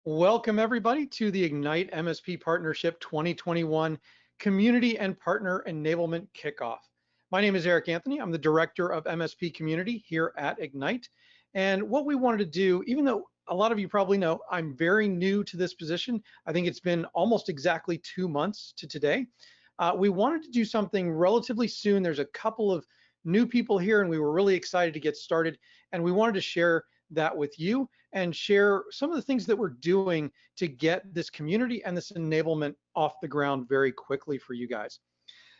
Welcome everybody to the Egnyte MSP Partnership 2021 Community and Partner Enablement Kickoff. My name is Eric Anthony. I'm the Director of MSP Community here at Egnyte. And what we wanted to do, even though a lot of you probably know, I'm very new to this position. I think it's been almost exactly 2 months to today. We wanted to do something relatively soon. There's a couple of new people here and we were really excited to get started. And we wanted to share that with you and share some of the things that we're doing to get this community and this enablement off the ground very quickly for you guys.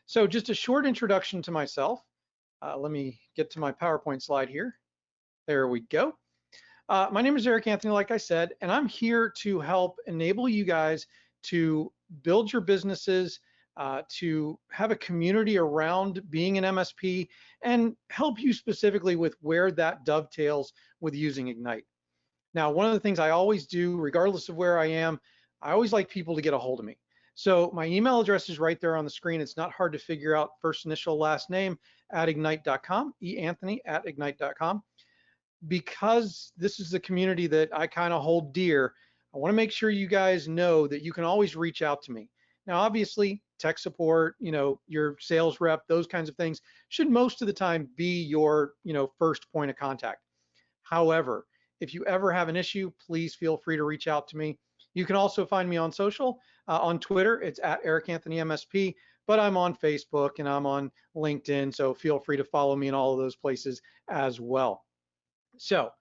So just a short introduction to myself. Let me get to my PowerPoint slide here. There we go. My name is Eric Anthony, like I said, and I'm here to help enable you guys to build your businesses, to have a community around being an MSP and help you specifically with where that dovetails with using Egnyte. Now, one of the things I always do, regardless of where I am, I always like people to get a hold of me. So my email address is right there on the screen. It's not hard to figure out, first initial, last name @egnyte.com, eanthony@egnyte.com. Because this is the community that I kind of hold dear, I want to make sure you guys know that you can always reach out to me. Now, obviously, tech support, your sales rep, those kinds of things should most of the time be your, first point of contact. However, if you ever have an issue, please feel free to reach out to me. You can also find me on social. On Twitter, it's @EricAnthonyMSP, but I'm on Facebook and I'm on LinkedIn, so feel free to follow me in all of those places as well. So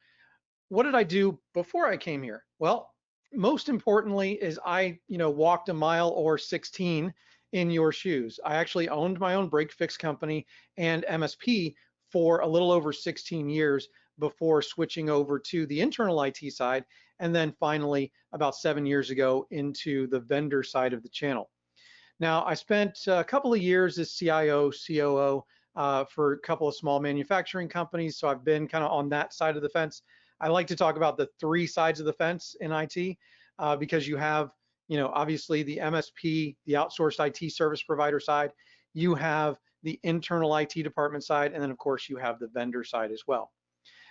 what did I do before I came here? Well, most importantly is I, walked a mile or 16 in your shoes. I actually owned my own break fix company and MSP for a little over 16 years before switching over to the internal IT side, and then finally about 7 years ago into the vendor side of the channel. Now, I spent a couple of years as CIO, COO for a couple of small manufacturing companies, so I've been kind of on that side of the fence. I like to talk about the three sides of the fence in IT because you have, obviously the MSP, the outsourced IT service provider side, you have the internal IT department side, and then of course you have the vendor side as well.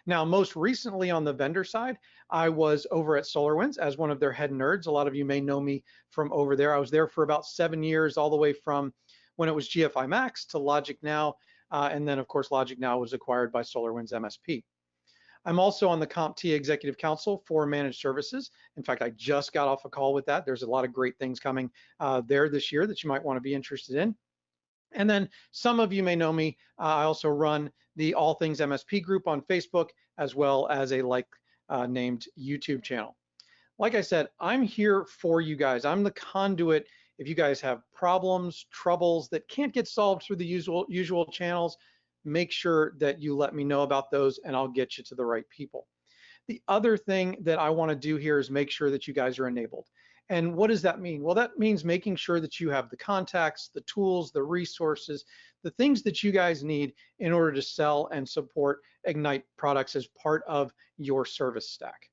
Now, most recently on the vendor side, I was over at SolarWinds as one of their head nerds. A lot of you may know me from over there. I was there for about 7 years, all the way from when it was GFI Max to Logic Now, and then of course Logic Now was acquired by SolarWinds MSP. I'm also on the CompTIA Executive Council for Managed Services. In fact, I just got off a call with that. There's a lot of great things coming there this year that you might want to be interested in. And then some of you may know me. I also run the All Things MSP group on Facebook, as well as a named YouTube channel. Like I said, I'm here for you guys. I'm the conduit. If you guys have problems, troubles that can't get solved through the usual channels, make sure that you let me know about those and I'll get you to the right people. The other thing that I want to do here is make sure that you guys are enabled. And what does that mean? Well, that means making sure that you have the contacts, the tools, the resources, the things that you guys need in order to sell and support Egnyte products as part of your service stack.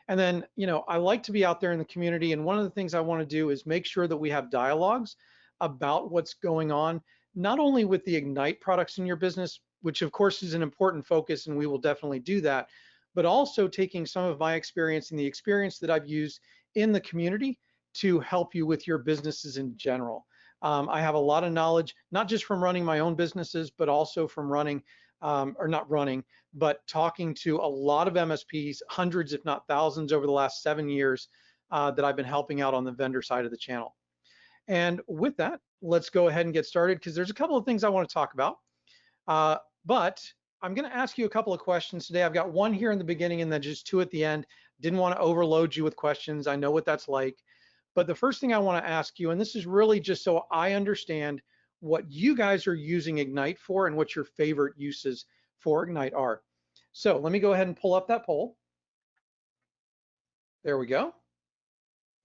And then, I like to be out there in the community, and one of the things I want to do is make sure that we have dialogues about what's going on, not only with the Egnyte products in your business, which of course is an important focus and we will definitely do that, but also taking some of my experience and the experience that I've used in the community to help you with your businesses in general. I have a lot of knowledge, not just from running my own businesses, but also from running, or not running, but talking to a lot of MSPs, hundreds if not thousands over the last 7 years that I've been helping out on the vendor side of the channel. And with that, let's go ahead and get started because there's a couple of things I want to talk about. But I'm going to ask you a couple of questions today. I've got one here in the beginning and then just two at the end. Didn't want to overload you with questions. I know what that's like. But the first thing I want to ask you, and this is really just so I understand what you guys are using Egnyte for and what your favorite uses for Egnyte are. So let me go ahead and pull up that poll. There we go.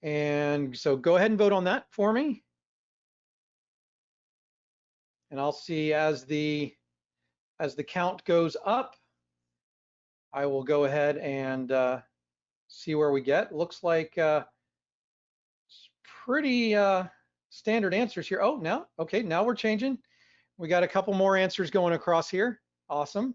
And so go ahead and vote on that for me. And I'll see as the count goes up, I will go ahead and see where we get. Looks like pretty standard answers here. Oh, now, okay, now we're changing. We got a couple more answers going across here. Awesome.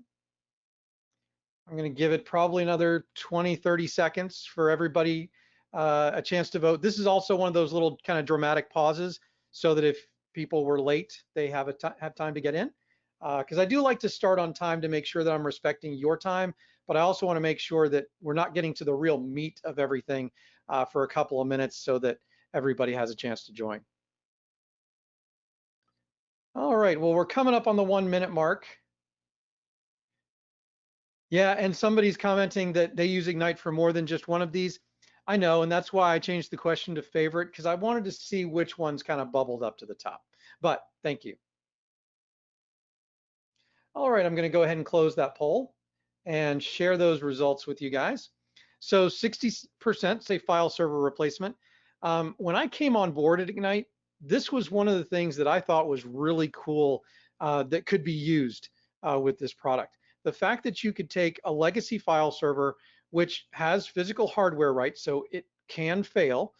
I'm going to give it probably another 20, 30 seconds for everybody a chance to vote. This is also one of those little kind of dramatic pauses so that if people were late, they have time to get in. Because I do like to start on time to make sure that I'm respecting your time, but I also want to make sure that we're not getting to the real meat of everything for a couple of minutes so that everybody has a chance to join. All right, well, we're coming up on the 1 minute mark. Yeah, and somebody's commenting that they use Egnyte for more than just one of these. I know, and that's why I changed the question to favorite, because I wanted to see which ones kind of bubbled up to the top. But thank you. All right, I'm going to go ahead and close that poll and share those results with you guys. So 60% say file server replacement. When I came on board at Egnyte, this was one of the things that I thought was really cool that could be used with this product. The fact that you could take a legacy file server, which has physical hardware, right? So it can fail,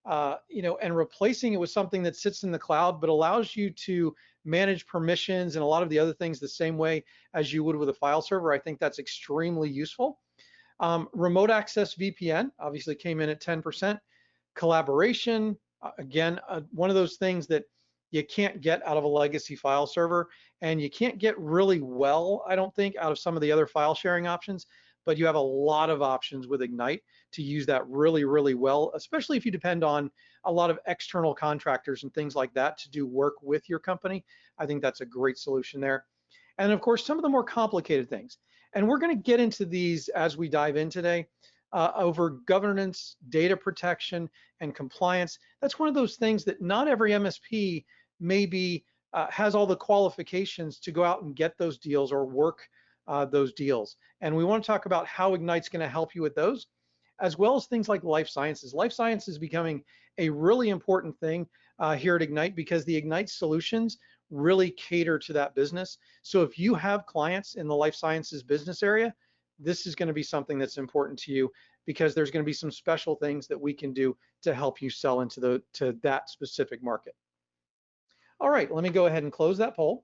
and replacing it with something that sits in the cloud, but allows you to manage permissions and a lot of the other things the same way as you would with a file server. I think that's extremely useful. Remote access VPN obviously came in at 10%. Collaboration, again, one of those things that you can't get out of a legacy file server, and you can't get really well, I don't think, out of some of the other file sharing options, but you have a lot of options with Egnyte to use that really, really well, especially if you depend on a lot of external contractors and things like that to do work with your company. I think that's a great solution there. And of course, some of the more complicated things. And we're going to get into these as we dive in today. Over governance, data protection, and compliance. That's one of those things that not every MSP maybe has all the qualifications to go out and get those deals or work those deals. And we want to talk about how Egnyte's going to help you with those, as well as things like life sciences. Life science is becoming a really important thing here at Egnyte because the Egnyte solutions really cater to that business. So if you have clients in the life sciences business area, this is going to be something that's important to you because there's going to be some special things that we can do to help you sell into that specific market. All right, let me go ahead and close that poll.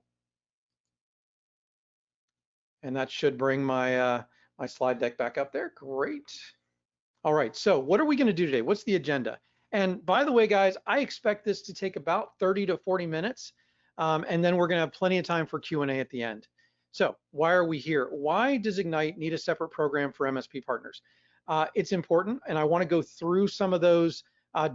And that should bring my my slide deck back up there. Great. All right, so what are we going to do today? What's the agenda? And by the way, guys, I expect this to take about 30 to 40 minutes, and then we're going to have plenty of time for Q&A at the end. So why are we here? Why does Egnyte need a separate program for MSP partners? It's important, and I want to go through some of those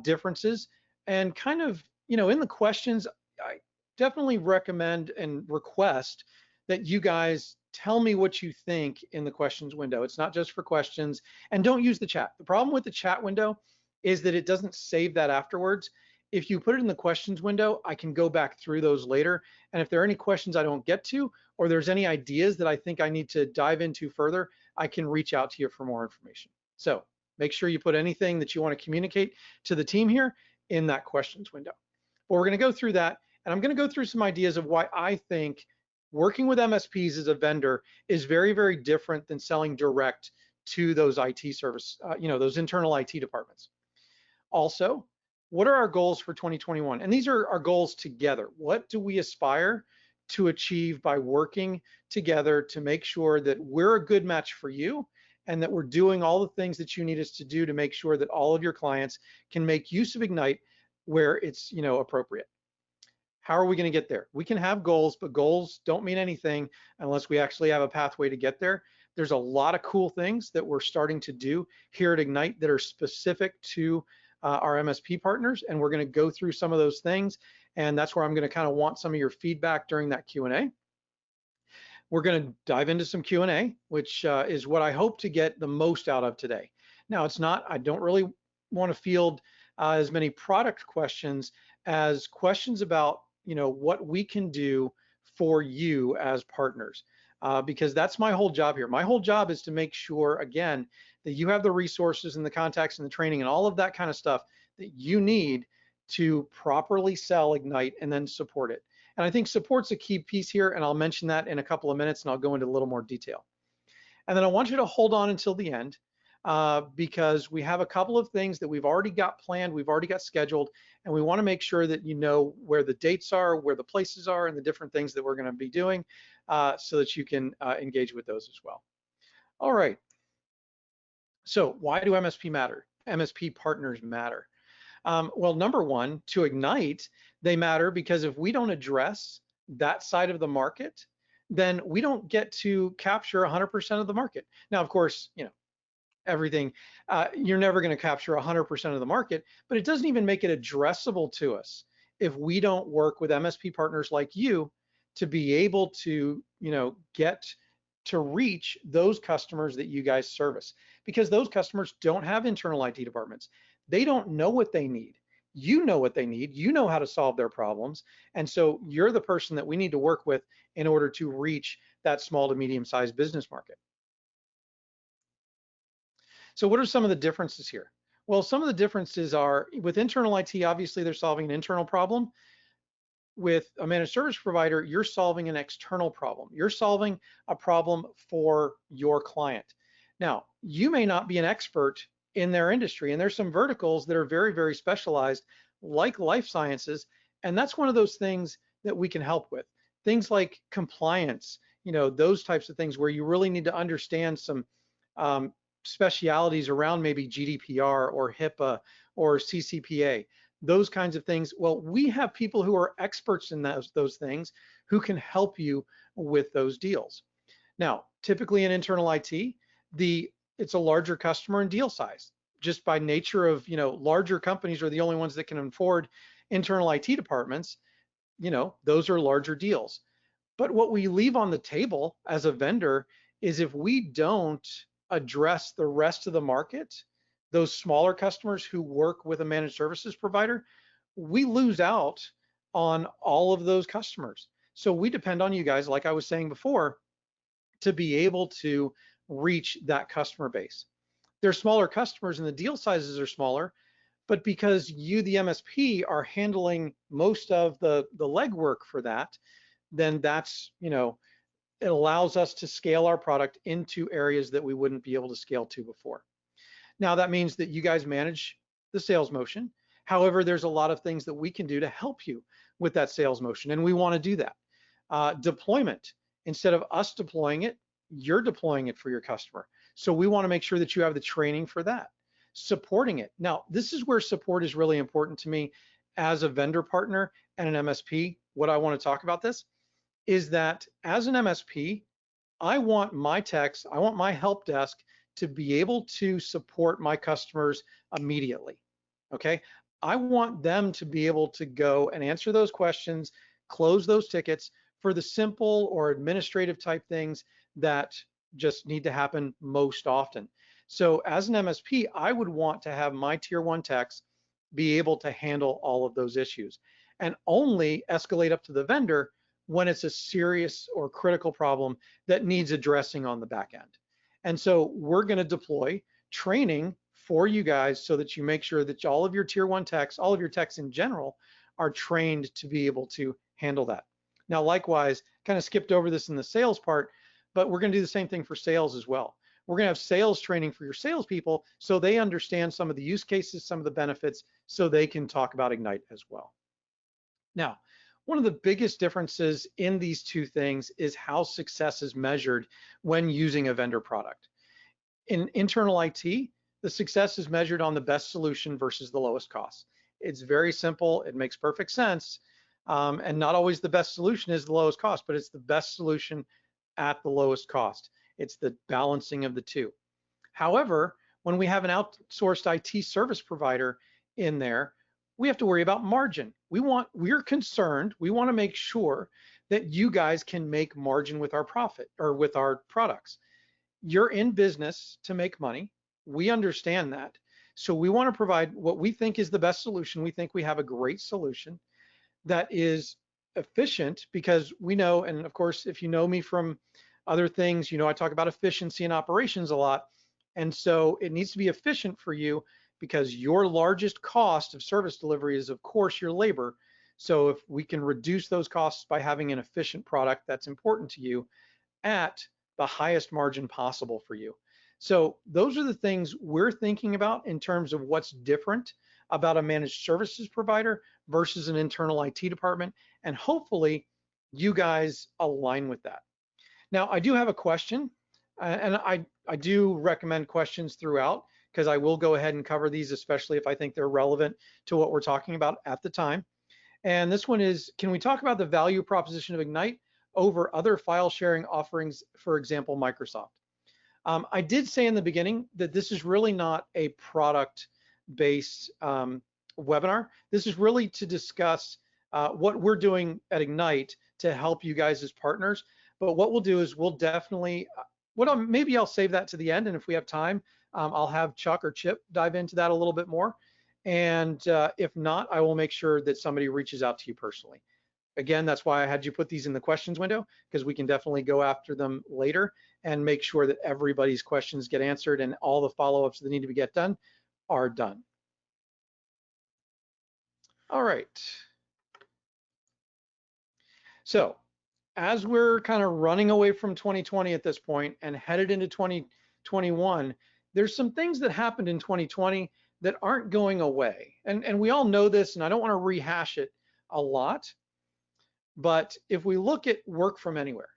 differences and kind of, in the questions, I definitely recommend and request that you guys tell me what you think in the questions window. It's not just for questions, and don't use the chat. The problem with the chat window is that it doesn't save that afterwards. If you put it in the questions window, I can go back through those later. And if there are any questions I don't get to, or there's any ideas that I think I need to dive into further, I can reach out to you for more information. So make sure you put anything that you want to communicate to the team here in that questions window. But we're going to go through that, and I'm going to go through some ideas of why I think working with MSPs as a vendor is very, very different than selling direct to those IT service, those internal IT departments. Also, what are our goals for 2021? And these are our goals together. What do we aspire to achieve by working together to make sure that we're a good match for you and that we're doing all the things that you need us to do to make sure that all of your clients can make use of Egnyte where it's appropriate. How are we going to get there? We can have goals, but goals don't mean anything unless we actually have a pathway to get there. There's a lot of cool things that we're starting to do here at Egnyte that are specific to our MSP partners, and we're going to go through some of those things, and that's where I'm going to kind of want some of your feedback during that Q&A. We're going to dive into some Q&A, which is what I hope to get the most out of today. Now, I don't really want to field as many product questions as questions about what we can do for you as partners, because that's my whole job here. My whole job is to make sure, again, that you have the resources and the contacts and the training and all of that kind of stuff that you need to properly sell Egnyte and then support it. And I think support's a key piece here, and I'll mention that in a couple of minutes, and I'll go into a little more detail. And then I want you to hold on until the end, because we have a couple of things that we've already got planned, we've already got scheduled, and we want to make sure that you know where the dates are, where the places are, and the different things that we're going to be doing so that you can engage with those as well. All right. So why do MSP matter? MSP partners matter? Well, number one, to Egnyte, they matter because if we don't address that side of the market, then we don't get to capture 100% of the market. Now, of course, everything, you're never going to capture 100% of the market, but it doesn't even make it addressable to us if we don't work with MSP partners like you to be able to, get to reach those customers that you guys service, because those customers don't have internal IT departments. They don't know what they need. You know what they need. You know how to solve their problems. And so you're the person that we need to work with in order to reach that small to medium-sized business market. So what are some of the differences here? Well, some of the differences are with internal IT, obviously they're solving an internal problem. With a managed service provider, you're solving an external problem. You're solving a problem for your client. Now, you may not be an expert in their industry, and there's some verticals that are very, very specialized, like life sciences, and that's one of those things that we can help with. Things like compliance, those types of things where you really need to understand some specialities around maybe GDPR or HIPAA or CCPA, those kinds of things. Well, we have people who are experts in those things who can help you with those deals. Now, typically in internal IT, it's a larger customer and deal size. Just by nature of, larger companies are the only ones that can afford internal IT departments, those are larger deals. But what we leave on the table as a vendor is if we don't address the rest of the market, those smaller customers who work with a managed services provider, we lose out on all of those customers. So we depend on you guys, like I was saying before, to be able to reach that customer base. They're smaller customers and the deal sizes are smaller, but because you, the MSP, are handling most of the legwork for that, then that's, it allows us to scale our product into areas that we wouldn't be able to scale to before. Now, that means that you guys manage the sales motion. However, there's a lot of things that we can do to help you with that sales motion, and we want to do that. Deployment, instead of us deploying it, you're deploying it for your customer. So we want to make sure that you have the training for that. Supporting it. Now, this is where support is really important to me as a vendor partner and an MSP. What I want to talk about this is that as an MSP, I want my techs, I want my help desk to be able to support my customers immediately, okay? I want them to be able to go and answer those questions, close those tickets for the simple or administrative type things that just need to happen most often. So as an MSP, I would want to have my tier 1 techs be able to handle all of those issues and only escalate up to the vendor when it's a serious or critical problem that needs addressing on the back end. And so we're going to deploy training for you guys so that you make sure that all of your tier 1 techs, all of your techs in general, are trained to be able to handle that. Now, likewise, kind of skipped over this in the sales part, but we're going to do the same thing for sales as well. We're going to have sales training for your salespeople so they understand some of the use cases, some of the benefits, so they can talk about Egnyte as well. Now, one of the biggest differences in these two things is how success is measured when using a vendor product. In internal IT, the success is measured on the best solution versus the lowest cost. It's very simple. It makes perfect sense. And not always the best solution is the lowest cost, but it's the best solution at the lowest cost. It's the balancing of the two. However, when we have an outsourced IT service provider in there, we have to worry about margin. We're concerned, we want to make sure that you guys can make margin with our profit or with our products. You're in business to make money. We understand that. So we want to provide what we think is the best solution. We think we have a great solution that is efficient because we know, and of course, if you know me from other things, I talk about efficiency in operations a lot. And so it needs to be efficient for you because your largest cost of service delivery is, of course, your labor. So if we can reduce those costs by having an efficient product that's important to you at the highest margin possible for you. So those are the things we're thinking about in terms of what's different about a managed services provider versus an internal IT department. And hopefully you guys align with that. Now, I do have a question, and I do recommend questions throughout because I will go ahead and cover these, especially if I think they're relevant to what we're talking about at the time. And this one is, can we talk about the value proposition of Egnyte over other file sharing offerings, for example, Microsoft? I did say in the beginning that this is really not a product-based webinar. This is really to discuss what we're doing at Egnyte to help you guys as partners. But what we'll do is we'll definitely, maybe I'll save that to the end, and if we have time, I'll have Chuck or Chip dive into that a little bit more. And if not, I will make sure that somebody reaches out to you personally. Again, that's why I had you put these in the questions window, because we can definitely go after them later and make sure that everybody's questions get answered and all the follow-ups that need to get done are done. All right. So as we're kind of running away from 2020 at this point and headed into 2021, there's some things that happened in 2020 that aren't going away. And we all know this, and I don't want to rehash it a lot. But if we look at work from anywhere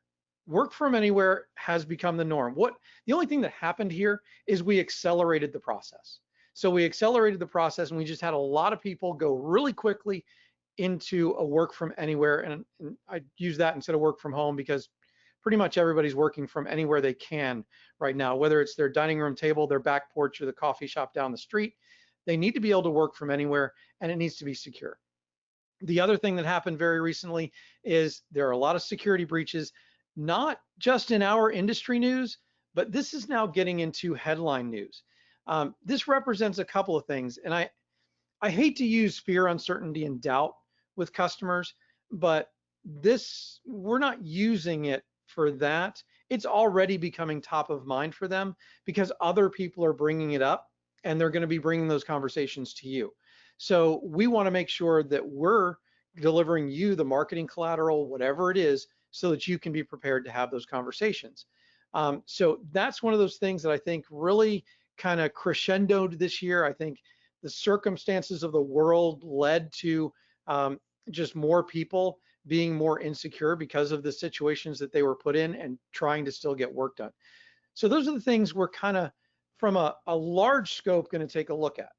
has become the norm. The only thing that happened here is we accelerated the process. So we accelerated the process, and we just had a lot of people go really quickly into a work from anywhere. And I use that instead of work from home because pretty much everybody's working from anywhere they can right now, whether it's their dining room table, their back porch, or the coffee shop down the street. They need to be able to work from anywhere, and it needs to be secure. The other thing that happened very recently is there are a lot of security breaches, not just in our industry news, but this is now getting into headline news. This represents a couple of things, and I hate to use fear, uncertainty, and doubt with customers, but we're not using it for that. It's already becoming top of mind for them because other people are bringing it up, and they're going to be bringing those conversations to you. So we want to make sure that we're delivering you the marketing collateral, whatever it is, so that you can be prepared to have those conversations. So that's one of those things that I think really kind of crescendoed this year. I think the circumstances of the world led to just more people being more insecure because of the situations that they were put in and trying to still get work done. So those are the things we're kind of, from a large scope, going to take a look at.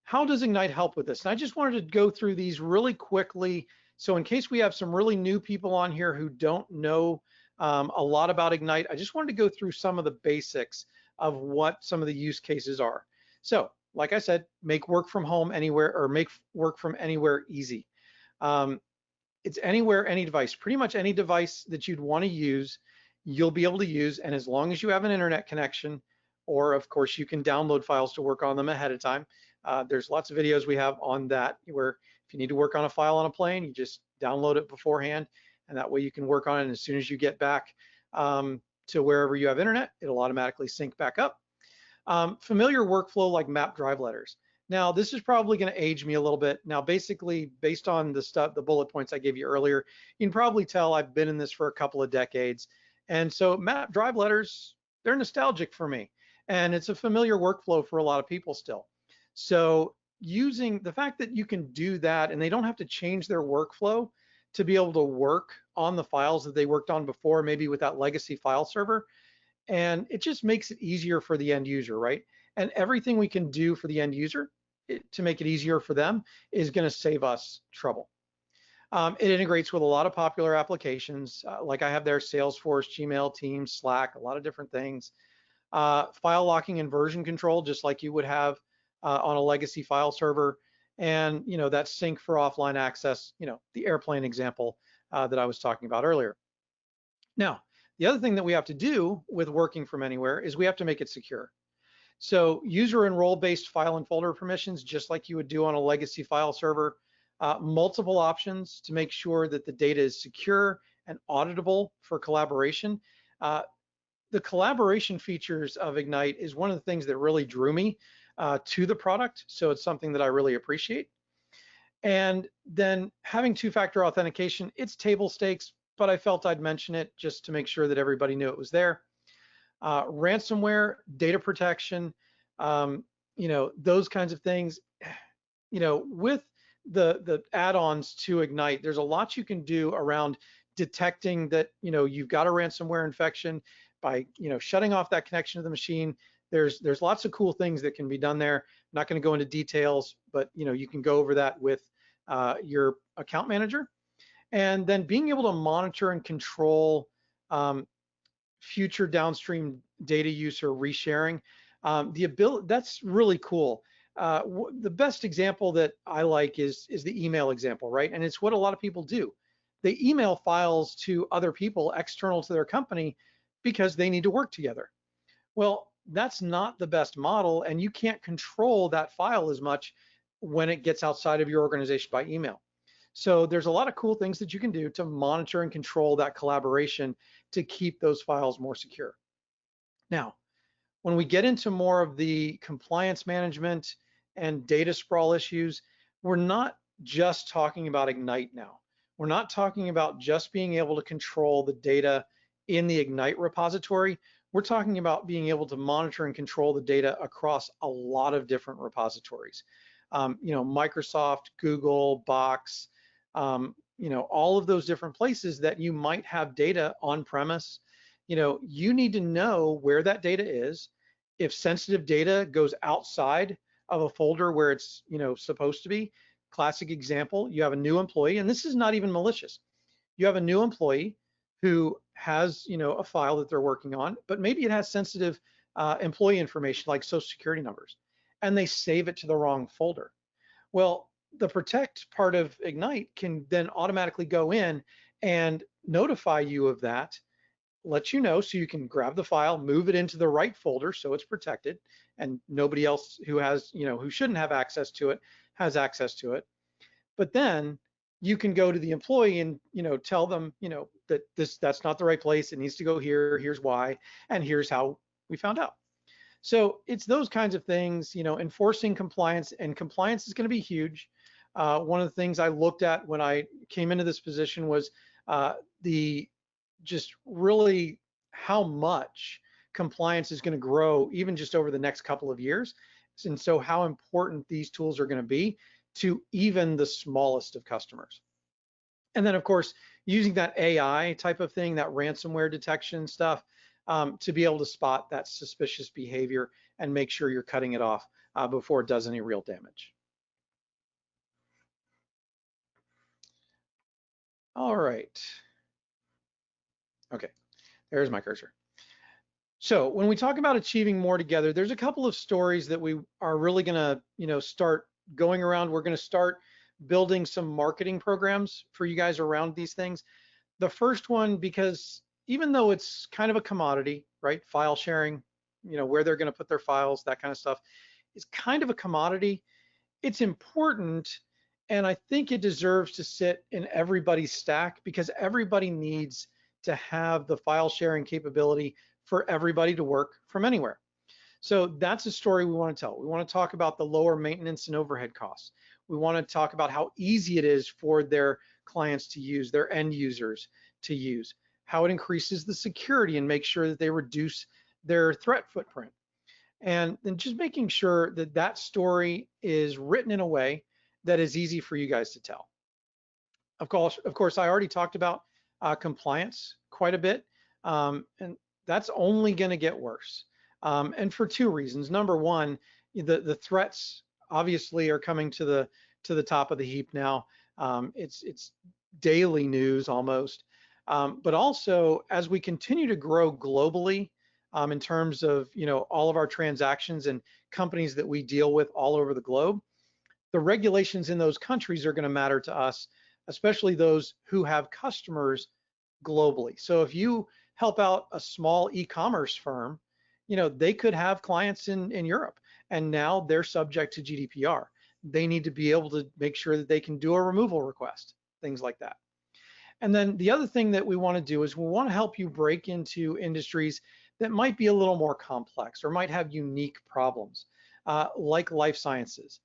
How does Egnyte help with this? And I just wanted to go through these really quickly. So in case we have some really new people on here who don't know a lot about Egnyte, I just wanted to go through some of the basics of what some of the use cases are. So like I said, make work from home anywhere, or make work from anywhere easy. It's anywhere, any device. Pretty much any device that you'd want to use, you'll be able to use. And as long as you have an internet connection, or of course you can download files to work on them ahead of time. There's lots of videos we have on that, where if you need to work on a file on a plane, you just download it beforehand, and that way you can work on it. And as soon as you get back to wherever you have internet, it'll automatically sync back up. Familiar workflow like map drive letters. Now, this is probably going to age me a little bit. Now, basically, based on the bullet points I gave you earlier, you can probably tell I've been in this for a couple of decades. And so map drive letters, they're nostalgic for me. And it's a familiar workflow for a lot of people still. So using the fact that you can do that, and they don't have to change their workflow to be able to work on the files that they worked on before, maybe with that legacy file server, and it just makes it easier for the end user, right? And everything we can do for the end user to make it easier for them is going to save us trouble. It integrates with a lot of popular applications, like I have there, Salesforce, Gmail, Teams, Slack, a lot of different things. File locking and version control, just like you would have on a legacy file server, and that sync for offline access, the airplane example that I was talking about earlier. Now, the other thing that we have to do with working from anywhere is we have to make it secure. So user and role-based file and folder permissions, just like you would do on a legacy file server, multiple options to make sure that the data is secure and auditable for collaboration. The collaboration features of Egnyte is one of the things that really drew me to the product. So it's something that I really appreciate. And then having two-factor authentication, it's table stakes, but I felt I'd mention it just to make sure that everybody knew it was there. Ransomware, data protection, those kinds of things. With the add-ons to Egnyte, there's a lot you can do around detecting that you've got a ransomware infection by shutting off that connection to the machine. There's lots of cool things that can be done there. I'm not going to go into details, but you can go over that with your account manager. And then being able to monitor and control future downstream data use or resharing, that's really cool. The best example that I like is the email example, right? And it's what a lot of people do. They email files to other people external to their company because they need to work together. Well, that's not the best model, and you can't control that file as much when it gets outside of your organization by email. So there's a lot of cool things that you can do to monitor and control that collaboration to keep those files more secure. Now, when we get into more of the compliance management and data sprawl issues, we're not just talking about Egnyte now. We're not talking about just being able to control the data in the Egnyte repository. We're talking about being able to monitor and control the data across a lot of different repositories. Microsoft, Google, Box, all of those different places that you might have data on premise. You need to know where that data is. If sensitive data goes outside of a folder where it's supposed to be, classic example, you have a new employee, and this is not even malicious. You have a new employee who has a file that they're working on, but maybe it has sensitive employee information like social security numbers, and they save it to the wrong folder. Well, the protect part of Egnyte can then automatically go in and notify you of that, let you know, so you can grab the file, move it into the right folder so it's protected, and nobody else who has, who shouldn't have access to it has access to it. But then you can go to the employee and tell them that that's not the right place, it needs to go here, here's why, and here's how we found out. So it's those kinds of things, enforcing compliance, and compliance is going to be huge. One of the things I looked at when I came into this position was just really how much compliance is going to grow even just over the next couple of years. And so how important these tools are going to be to even the smallest of customers. And then of course, using that AI type of thing, that ransomware detection stuff, to be able to spot that suspicious behavior and make sure you're cutting it off before it does any real damage. All right. Okay, there's my cursor. So when we talk about achieving more together, there's a couple of stories that we are really gonna, start going around. We're gonna start building some marketing programs for you guys around these things. The first one, because even though it's kind of a commodity, right? File sharing, where they're gonna put their files, that kind of stuff, is kind of a commodity. It's important, and I think it deserves to sit in everybody's stack because everybody needs to have the file sharing capability for everybody to work from anywhere. So that's a story we want to tell. We want to talk about the lower maintenance and overhead costs. We want to talk about how easy it is for their clients to use, their end users to use, how it increases the security and make sure that they reduce their threat footprint. And then just making sure that that story is written in a way that is easy for you guys to tell. Of course, I already talked about compliance quite a bit, and that's only going to get worse. And for two reasons. Number one, the threats obviously are coming to the top of the heap now. It's daily news almost. But also, as we continue to grow globally, in terms of all of our transactions and companies that we deal with all over the globe, the regulations in those countries are going to matter to us, especially those who have customers globally. So if you help out a small e-commerce firm, they could have clients in Europe, and now they're subject to GDPR. They need to be able to make sure that they can do a removal request, things like that. And then the other thing that we want to do is we want to help you break into industries that might be a little more complex or might have unique problems, like life sciences.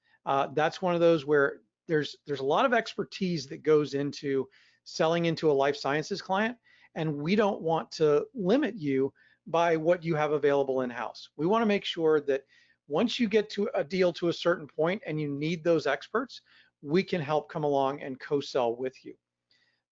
That's one of those where there's a lot of expertise that goes into selling into a life sciences client, and we don't want to limit you by what you have available in-house. We want to make sure that once you get to a deal to a certain point and you need those experts, we can help come along and co-sell with you.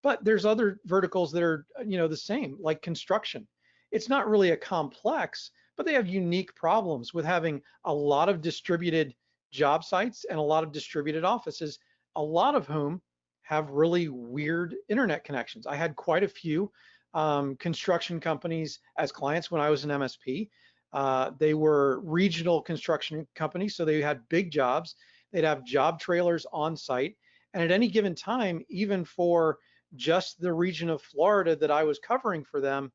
But there's other verticals that are the same, like construction. It's not really a complex, but they have unique problems with having a lot of distributed job sites and a lot of distributed offices, a lot of whom have really weird internet connections. I had quite a few construction companies as clients when I was an MSP. They were regional construction companies, so they had big jobs. They'd have job trailers on site. And at any given time, even for just the region of Florida that I was covering for them,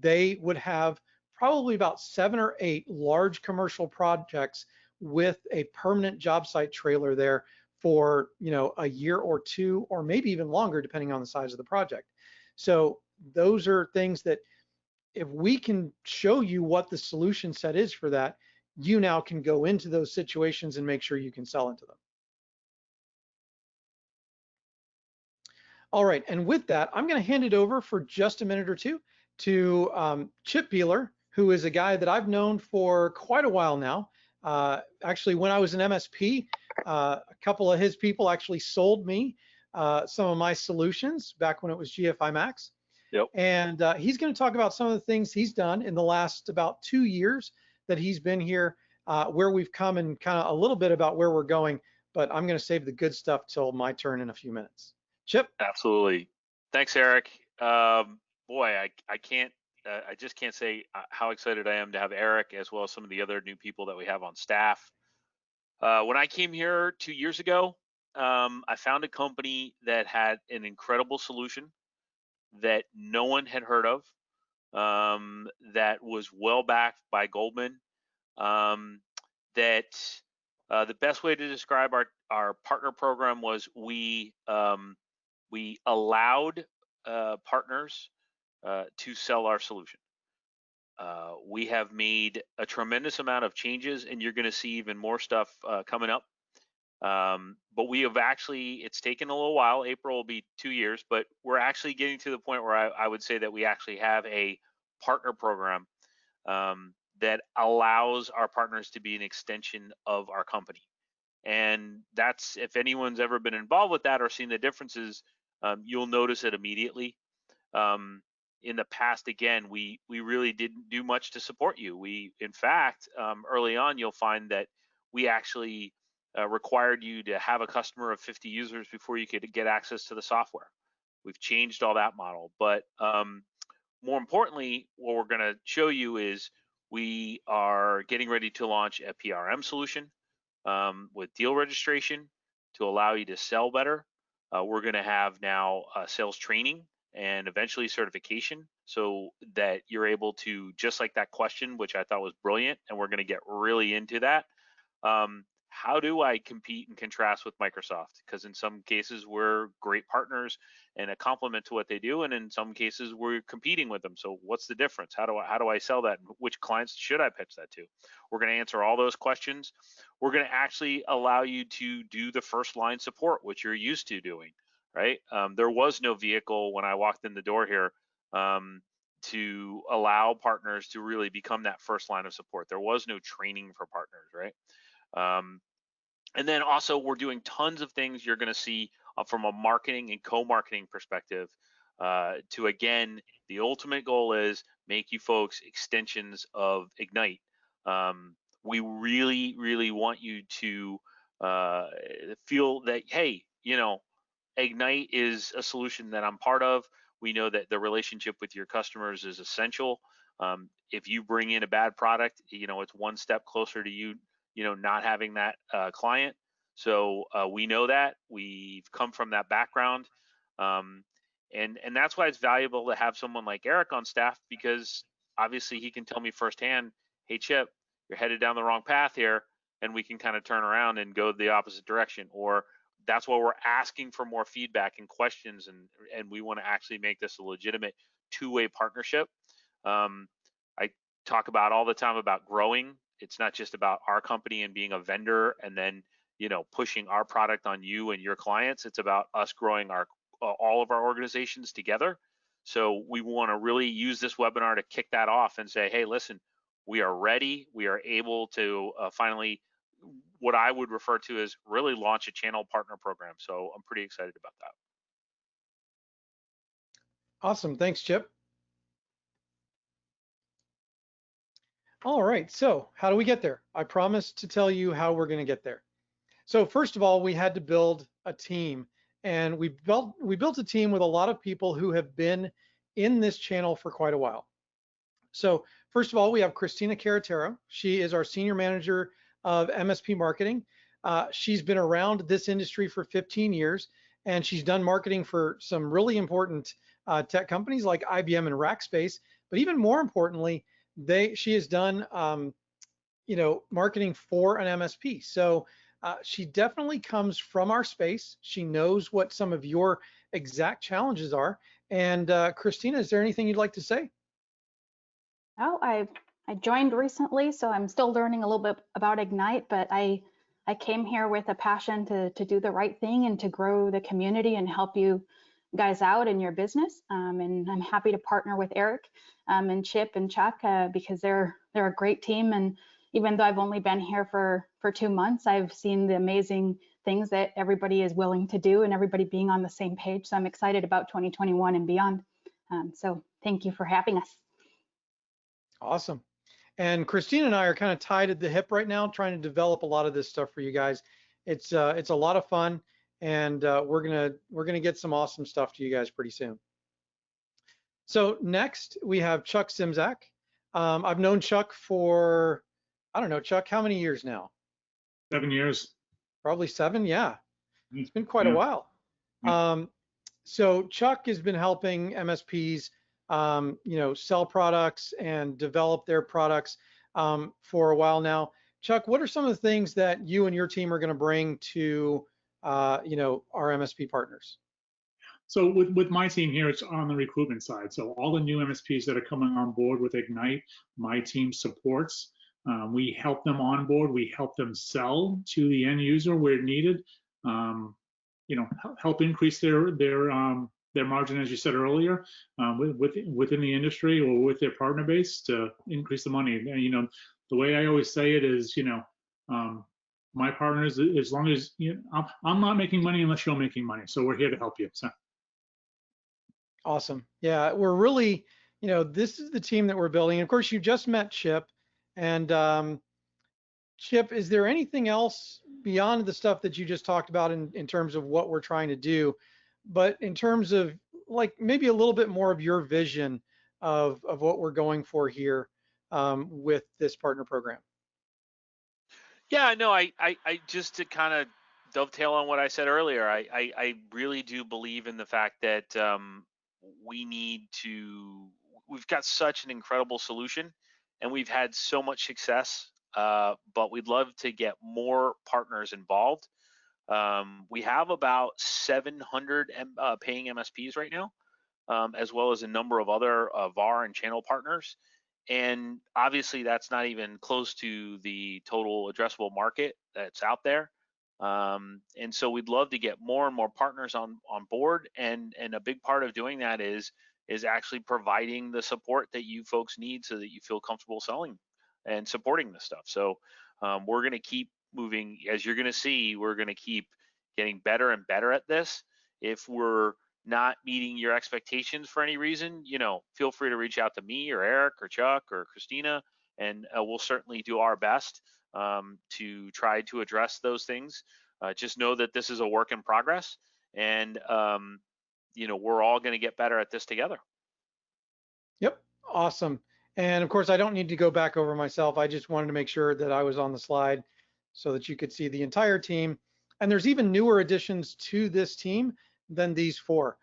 they would have probably about 7 or 8 large commercial projects with a permanent job site trailer there for, you know, a year or two, or maybe even longer, depending on the size of the project. So those are things that if we can show you what the solution set is for that, you now can go into those situations and make sure you can sell into them. All right, and with that, I'm going to hand it over for just a minute or two to Chip Bieler, who is a guy that I've known for quite a while now. Actually, when I was an MSP, a couple of his people actually sold me some of my solutions back when it was GFI Max. Yep. And he's going to talk about some of the things he's done in the last about 2 years that he's been here, where we've come, and kind of a little bit about where we're going. But I'm going to save the good stuff till my turn in a few minutes. Chip? Absolutely. Thanks, Eric. Boy, I just can't say how excited I am to have Eric, as well as some of the other new people that we have on staff. When I came here 2 years ago, I found a company that had an incredible solution that no one had heard of, that was well backed by Goldman. The best way to describe our partner program was we allowed partners to sell our solution. We have made a tremendous amount of changes, and you're going to see even more stuff coming up. But we have actually, it's taken a little while. April will be 2 years, but we're actually getting to the point where I would say that we actually have a partner program that allows our partners to be an extension of our company. And that's, if anyone's ever been involved with that or seen the differences, you'll notice it immediately. In the past, again, we really didn't do much to support you. In fact, early on, you'll find that we actually required you to have a customer of 50 users before you could get access to the software. We've changed all that model, but more importantly, what we're going to show you is we are getting ready to launch a PRM solution with deal registration to allow you to sell better. We're going to have now sales training and eventually certification, so that you're able to, just like that question, which I thought was brilliant, and we're going to get really into that. How do I compete and contrast with Microsoft? Because in some cases we're great partners and a complement to what they do, and in some cases we're competing with them. So what's the difference? How do I sell that? Which clients should I pitch that to? We're going to answer all those questions. We're going to actually allow you to do the first line support, which you're used to doing, right? There was no vehicle when I walked in the door here to allow partners to really become that first line of support. There was no training for partners, right? And then also we're doing tons of things you're going to see from a marketing and co-marketing perspective to, again, the ultimate goal is make you folks extensions of Egnyte. We really, really want you to feel that, hey, you know, Egnyte is a solution that I'm part of. We know that the relationship with your customers is essential. If you bring in a bad product, you know, it's one step closer to you know, not having that client. So we know that. We've come from that background. And that's why it's valuable to have someone like Eric on staff, because obviously he can tell me firsthand, hey, Chip, you're headed down the wrong path here, and we can kind of turn around and go the opposite direction. Or that's why we're asking for more feedback and questions, and we want to actually make this a legitimate two-way partnership. I talk about all the time about growing. It's not just about our company and being a vendor and then, you know, pushing our product on you and your clients. It's about us growing all of our organizations together. So we want to really use this webinar to kick that off and say, hey, listen, we are ready. We are able to finally, what I would refer to as, really launch a channel partner program. So I'm pretty excited about that. Awesome. Thanks, Chip. All right, so how do we get there? I promised to tell you how we're going to get there. So first of all, we had to build a team, and we built a team with a lot of people who have been in this channel for quite a while. So first of all, we have Christina Carretero. She is our senior manager of MSP marketing. She's been around this industry for 15 years, and she's done marketing for some really important tech companies like IBM and Rackspace. But even more importantly, she has done marketing for an MSP. So she definitely comes from our space. She knows what some of your exact challenges are. And Christina, is there anything you'd like to say? Oh, I joined recently, so I'm still learning a little bit about Egnyte, but I came here with a passion to do the right thing and to grow the community and help you guys out in your business. And I'm happy to partner with Eric and Chip and Chuck because they're a great team. And even though I've only been here for 2 months, I've seen the amazing things that everybody is willing to do and everybody being on the same page. So I'm excited about 2021 and beyond. So thank you for having us. Awesome. And Christina and I are kind of tied at the hip right now, trying to develop a lot of this stuff for you guys. It's a lot of fun, and we're gonna get some awesome stuff to you guys pretty soon. So next we have Chuck Zimzak. I've known Chuck for, I don't know, Chuck, how many years now? 7 years. Probably 7, yeah. It's been quite a while. So Chuck has been helping MSPs sell products and develop their products for a while now. Chuck, what are some of the things that you and your team are going to bring to our MSP partners? So with my team here, it's on the recruitment side. So all the new MSPs that are coming on board with Egnyte, my team supports. We help them onboard. We help them sell to the end user where needed. Help increase their margin, as you said earlier, within the industry or with their partner base to increase the money. And, the way I always say it is, my partners, as long as I'm not making money unless you're making money. So we're here to help you. So. Awesome. Yeah, we're really, this is the team that we're building. Of course, you just met Chip, and Chip, is there anything else beyond the stuff that you just talked about in terms of what we're trying to do, but in terms of like maybe a little bit more of your vision of what we're going for here with this partner program? Yeah, no, I just to kind of dovetail on what I said earlier, I really do believe in the fact that we've got such an incredible solution and we've had so much success, but we'd love to get more partners involved. We have about 700 paying MSPs right now, as well as a number of other VAR and channel partners. And obviously that's not even close to the total addressable market that's out there. And so we'd love to get more and more partners on board. And a big part of doing that is actually providing the support that you folks need so that you feel comfortable selling and supporting this stuff. So we're going to keep moving. As you're going to see, we're going to keep getting better and better at this. If we're not meeting your expectations for any reason, feel free to reach out to me or Eric or Chuck or Christina, and we'll certainly do our best to try to address those things. Just know that this is a work in progress, and we're all going to get better at this together. Yep, awesome. And of course, I don't need to go back over myself. I just wanted to make sure that I was on the slide so that you could see the entire team. And there's even newer additions to this team than these 4.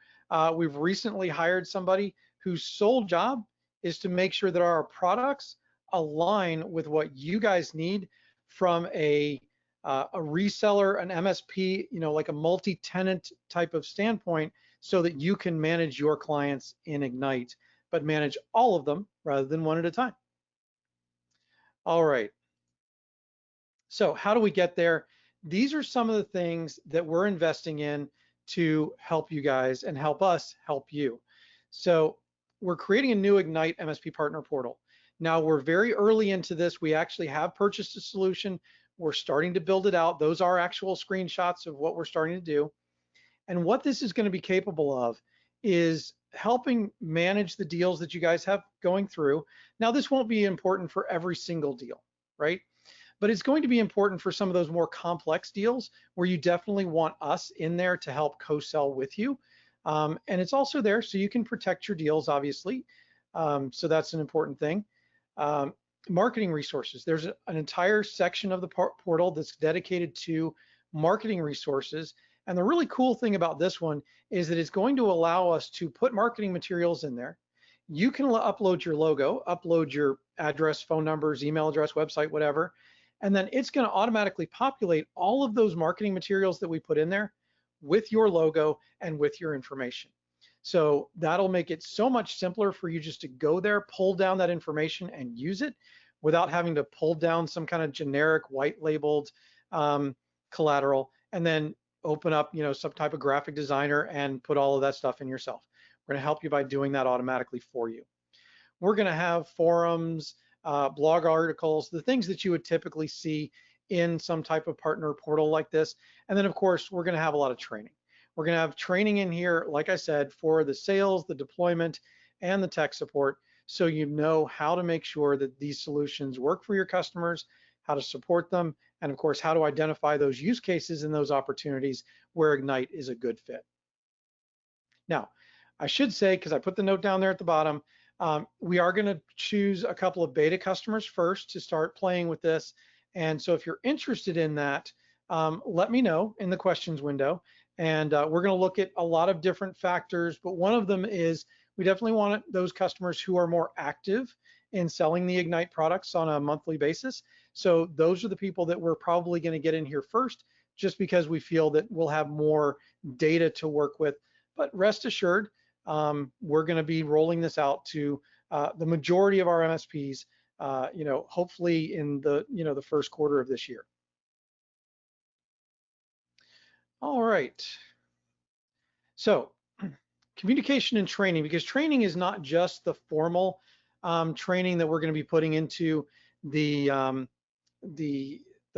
We've recently hired somebody whose sole job is to make sure that our products align with what you guys need from a reseller, an MSP, like a multi-tenant type of standpoint, so that you can manage your clients in Egnyte, but manage all of them rather than one at a time. All right. So how do we get there? These are some of the things that we're investing in to help you guys and help us help you. So we're creating a new Egnyte MSP Partner Portal. Now we're very early into this. We actually have purchased a solution. We're starting to build it out. Those are actual screenshots of what we're starting to do. And what this is going to be capable of is helping manage the deals that you guys have going through. Now, this won't be important for every single deal, right? But it's going to be important for some of those more complex deals where you definitely want us in there to help co-sell with you. And it's also there so you can protect your deals, obviously. So that's an important thing. Marketing resources. There's an entire section of the portal that's dedicated to marketing resources. And the really cool thing about this one is that it's going to allow us to put marketing materials in there. You can upload your logo, upload your address, phone numbers, email address, website, whatever, and then it's going to automatically populate all of those marketing materials that we put in there with your logo and with your information. So that'll make it so much simpler for you just to go there, pull down that information and use it without having to pull down some kind of generic white labeled collateral and then open up, some type of graphic designer and put all of that stuff in yourself. We're going to help you by doing that automatically for you. We're going to have forums, blog articles, the things that you would typically see in some type of partner portal like this. And then of course, we're going to have a lot of training. We're going to have training in here, like I said, for the sales, the deployment, and the tech support. So you know how to make sure that these solutions work for your customers, how to support them, and of course, how to identify those use cases and those opportunities where Egnyte is a good fit. Now, I should say, because I put the note down there at the bottom, we are going to choose a couple of beta customers first to start playing with this. And so if you're interested in that, let me know in the questions window. And we're going to look at a lot of different factors, but one of them is we definitely want those customers who are more active in selling the Egnyte products on a monthly basis. So those are the people that we're probably going to get in here first, just because we feel that we'll have more data to work with. But rest assured, we're going to be rolling this out to the majority of our MSPs, hopefully in the first quarter of this year. All right. So communication and training, because training is not just the formal training that we're going to be putting into the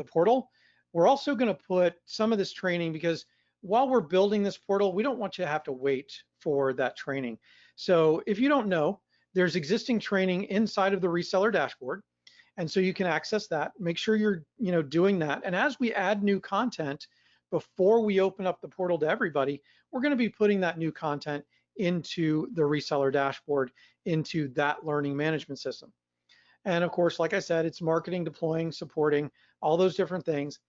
portal. We're also going to put some of this training, because while we're building this portal, we don't want you to have to wait for that training. So if you don't know, there's existing training inside of the Reseller Dashboard. And so you can access that. Make sure you're doing that. And as we add new content, before we open up the portal to everybody, we're going to be putting that new content into the Reseller Dashboard, into that learning management system. And of course, like I said, it's marketing, deploying, supporting, all those different things.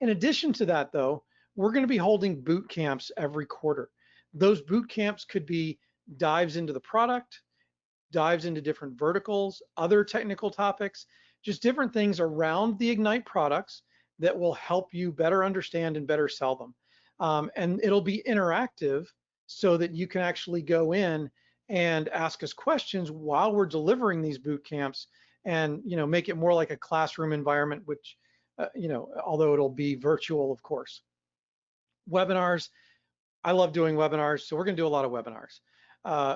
In addition to that, though, we're going to be holding boot camps every quarter. Those boot camps could be dives into the product, dives into different verticals, other technical topics, just different things around the Egnyte products that will help you better understand and better sell them. And it'll be interactive so that you can actually go in and ask us questions while we're delivering these boot camps, and make it more like a classroom environment, which although it'll be virtual, of course. Webinars, I love doing webinars, so we're going to do a lot of webinars.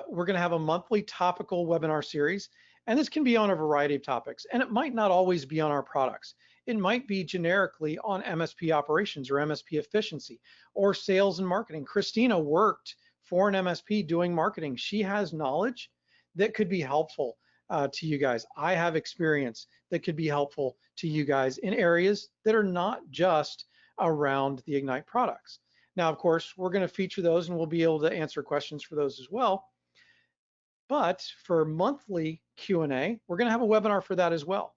We're going to have a monthly topical webinar series, and this can be on a variety of topics, and it might not always be on our products. It might be generically on MSP operations or MSP efficiency or sales and marketing. Christina worked for an MSP doing marketing. She has knowledge that could be helpful to you guys. I have experience that could be helpful to you guys in areas that are not just around the Egnyte products. Now, of course, we're going to feature those and we'll be able to answer questions for those as well. But for monthly Q&A, we're going to have a webinar for that as well.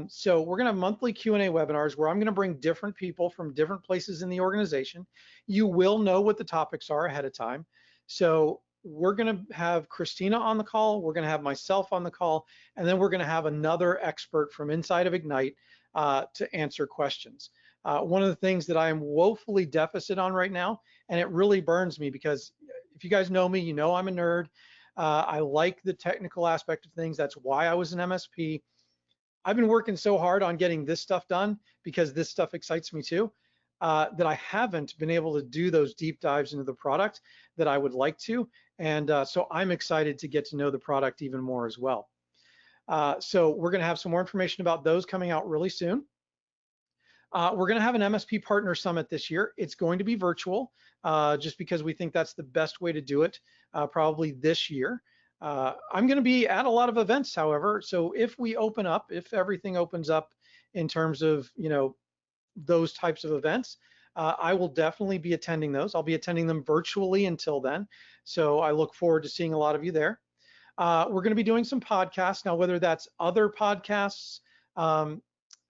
So we're going to have monthly Q&A webinars where I'm going to bring different people from different places in the organization. You will know what the topics are ahead of time. So we're going to have Christina on the call, we're going to have myself on the call, and then we're going to have another expert from inside of Egnyte to answer questions. One of the things that I am woefully deficit on right now, and it really burns me, because if you guys know me, you know I'm a nerd. I like the technical aspect of things. That's why I was an MSP. I've been working so hard on getting this stuff done, because this stuff excites me too, that I haven't been able to do those deep dives into the product that I would like to. And so I'm excited to get to know the product even more as well. So we're going to have some more information about those coming out really soon. We're going to have an MSP Partner Summit this year. It's going to be virtual, just because we think that's the best way to do it, probably this year. I'm going to be at a lot of events, however, so if we open up, if everything opens up in terms of, those types of events, I will definitely be attending those. I'll be attending them virtually until then, so I look forward to seeing a lot of you there. We're going to be doing some podcasts now, whether that's other podcasts,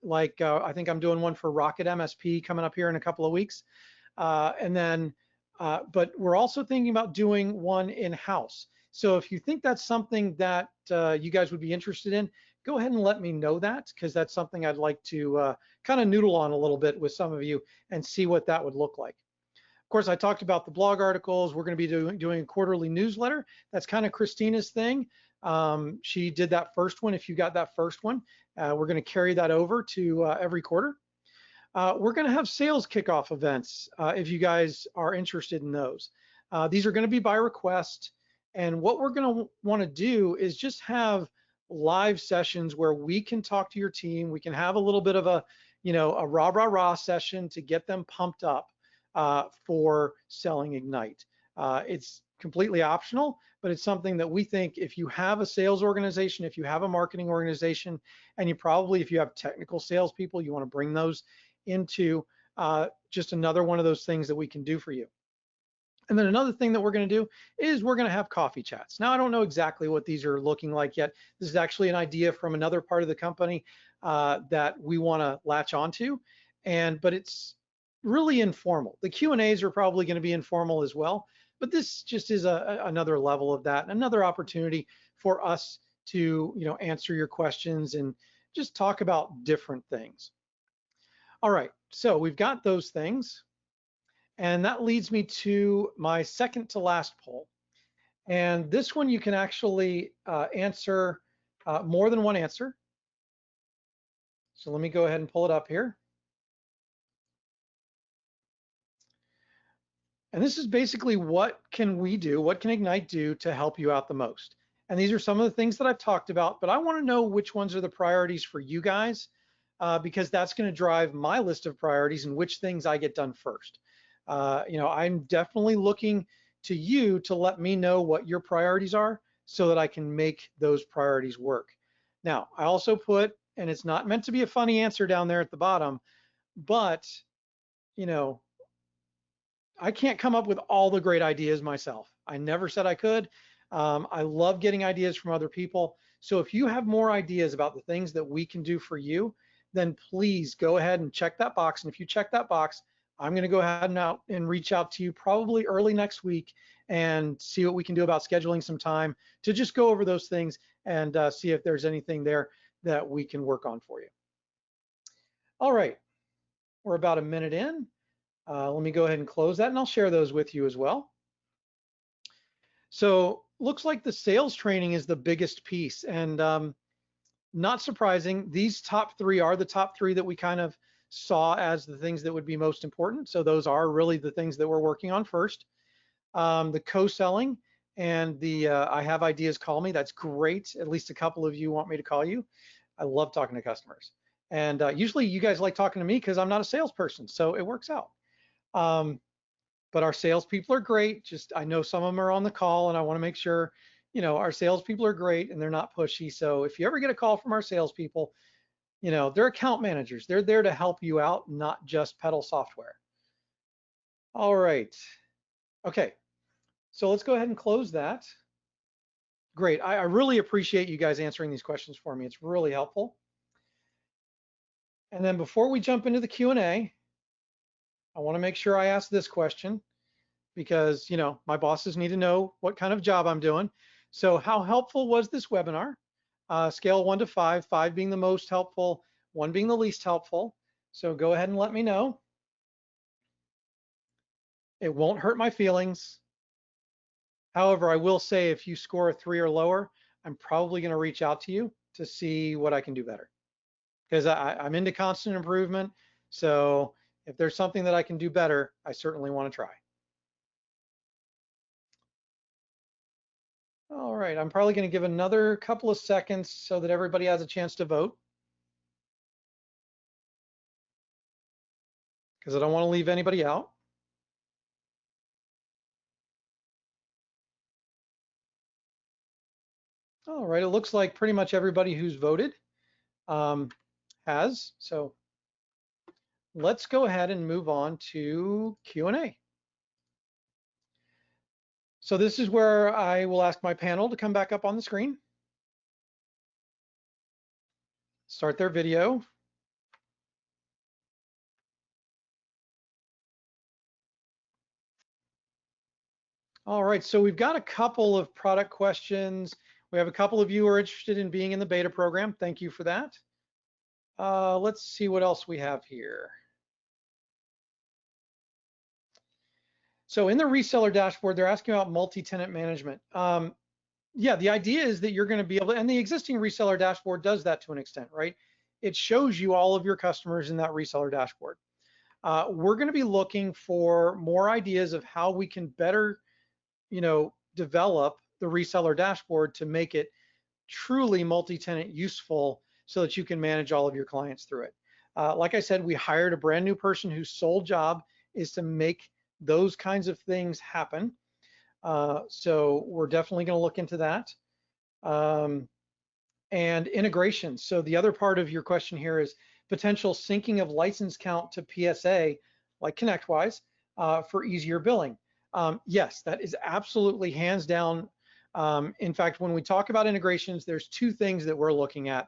like I think I'm doing one for Rocket MSP coming up here in a couple of weeks, and then, but we're also thinking about doing one in-house. So if you think that's something that you guys would be interested in, go ahead and let me know that, because that's something I'd like to kind of noodle on a little bit with some of you and see what that would look like. Of course, I talked about the blog articles. We're going to be doing a quarterly newsletter. That's kind of Christina's thing. She did that first one. If you got that first one, we're going to carry that over to every quarter. We're going to have sales kickoff events if you guys are interested in those. These are going to be by request. And what we're going to want to do is just have live sessions where we can talk to your team. We can have a little bit of a, a rah session to get them pumped up for selling Egnyte. It's completely optional, but it's something that we think if you have a sales organization, if you have a marketing organization, and if you have technical salespeople, you want to bring those into just another one of those things that we can do for you. And then another thing that we're going to do is we're going to have coffee chats. Now, I don't know exactly what these are looking like yet. This is actually an idea from another part of the company that we want to latch onto, but it's really informal. The Q&As are probably going to be informal as well, but this just is another level of that, another opportunity for us to answer your questions and just talk about different things. All right, so we've got those things. And that leads me to my second to last poll. And this one you can actually answer more than one answer. So let me go ahead and pull it up here. And this is basically what can we do, what can Egnyte do to help you out the most? And these are some of the things that I've talked about, but I want to know which ones are the priorities for you guys, because that's going to drive my list of priorities and which things I get done first. I'm definitely looking to you to let me know what your priorities are so that I can make those priorities work. Now, I also put, and it's not meant to be a funny answer down there at the bottom, but, I can't come up with all the great ideas myself. I never said I could. I love getting ideas from other people. So if you have more ideas about the things that we can do for you, then please go ahead and check that box. And if you check that box, I'm going to go ahead and reach out to you probably early next week and see what we can do about scheduling some time to just go over those things and see if there's anything there that we can work on for you. All right, we're about a minute in. Let me go ahead and close that, and I'll share those with you as well. So looks like the sales training is the biggest piece, and not surprising, these top three are the top three that we kind of saw as the things that would be most important. So those are really the things that we're working on first. The co-selling and the I have ideas, call me. That's great. At least a couple of you want me to call you. I love talking to customers. And usually you guys like talking to me because I'm not a salesperson, so it works out. But our salespeople are great. Just I know some of them are on the call, and I want to make sure, our salespeople are great and they're not pushy. So if you ever get a call from our salespeople, they're account managers. They're there to help you out, not just peddle software. All right. Okay. So let's go ahead and close that. Great. I really appreciate you guys answering these questions for me. It's really helpful. And then before we jump into the Q&A, I want to make sure I ask this question because, my bosses need to know what kind of job I'm doing. So how helpful was this webinar? Scale 1 to 5, 5 being the most helpful, 1 being the least helpful. So go ahead and let me know. It won't hurt my feelings. However, I will say if you score a 3 or lower, I'm probably going to reach out to you to see what I can do better, because I'm into constant improvement. So if there's something that I can do better, I certainly want to try. All right, I'm probably going to give another couple of seconds so that everybody has a chance to vote. because I don't want to leave anybody out. All right, it looks like pretty much everybody who's voted has. So let's go ahead and move on to Q&A. So this is where I will ask my panel to come back up on the screen. Start their video. All right, so we've got a couple of product questions. We have a couple of you who are interested in being in the beta program. Thank you for that. Let's see what else we have here. So in the reseller dashboard, they're asking about multi-tenant management. Yeah, the idea is that you're going to be able to, and the existing reseller dashboard does that to an extent, right? It shows you all of your customers in that reseller dashboard. We're going to be looking for more ideas of how we can better, develop the reseller dashboard to make it truly multi-tenant useful so that you can manage all of your clients through it. Like I said, we hired a brand new person whose sole job is to make those kinds of things happen. So we're definitely going to look into that. And integration. So the other part of your question here is potential syncing of license count to PSA, like ConnectWise, for easier billing. Yes, that is absolutely hands down. In fact, when we talk about integrations, there's two things that we're looking at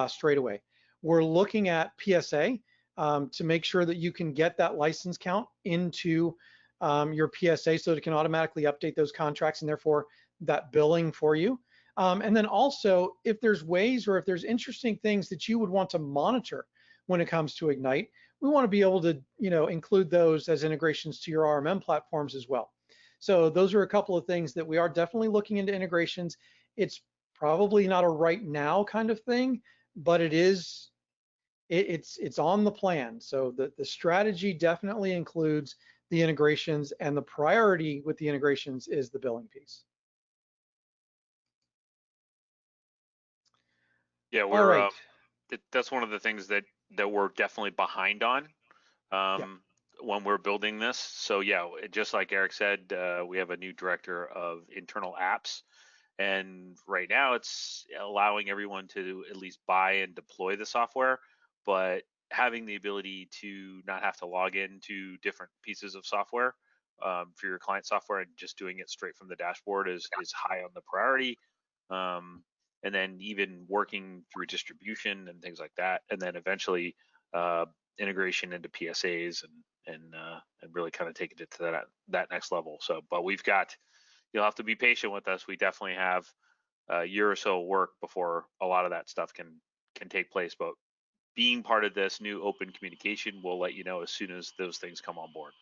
straight away. We're looking at PSA to make sure that you can get that license count into your PSA so that it can automatically update those contracts and therefore that billing for you. And then also, if there's ways or if there's interesting things that you would want to monitor when it comes to Egnyte, we want to be able to, include those as integrations to your RMM platforms as well. So those are a couple of things that we are definitely looking into integrations. It's probably not a right now kind of thing, but it is. It's on the plan. So the strategy definitely includes the integrations, and the priority with the integrations is the billing piece. Yeah, All right. that's one of the things that we're definitely behind on when we're building this. So yeah, just like Eric said, we have a new director of internal apps, and right now it's allowing everyone to at least buy and deploy the software, but having the ability to not have to log into different pieces of software for your client software and just doing it straight from the dashboard is high on the priority. And then even working through distribution and things like that, and then eventually integration into PSAs and really kind of taking it to that next level. So, but you'll have to be patient with us. We definitely have a year or so of work before a lot of that stuff can take place. But being part of this new open communication, we'll let you know as soon as those things come on board.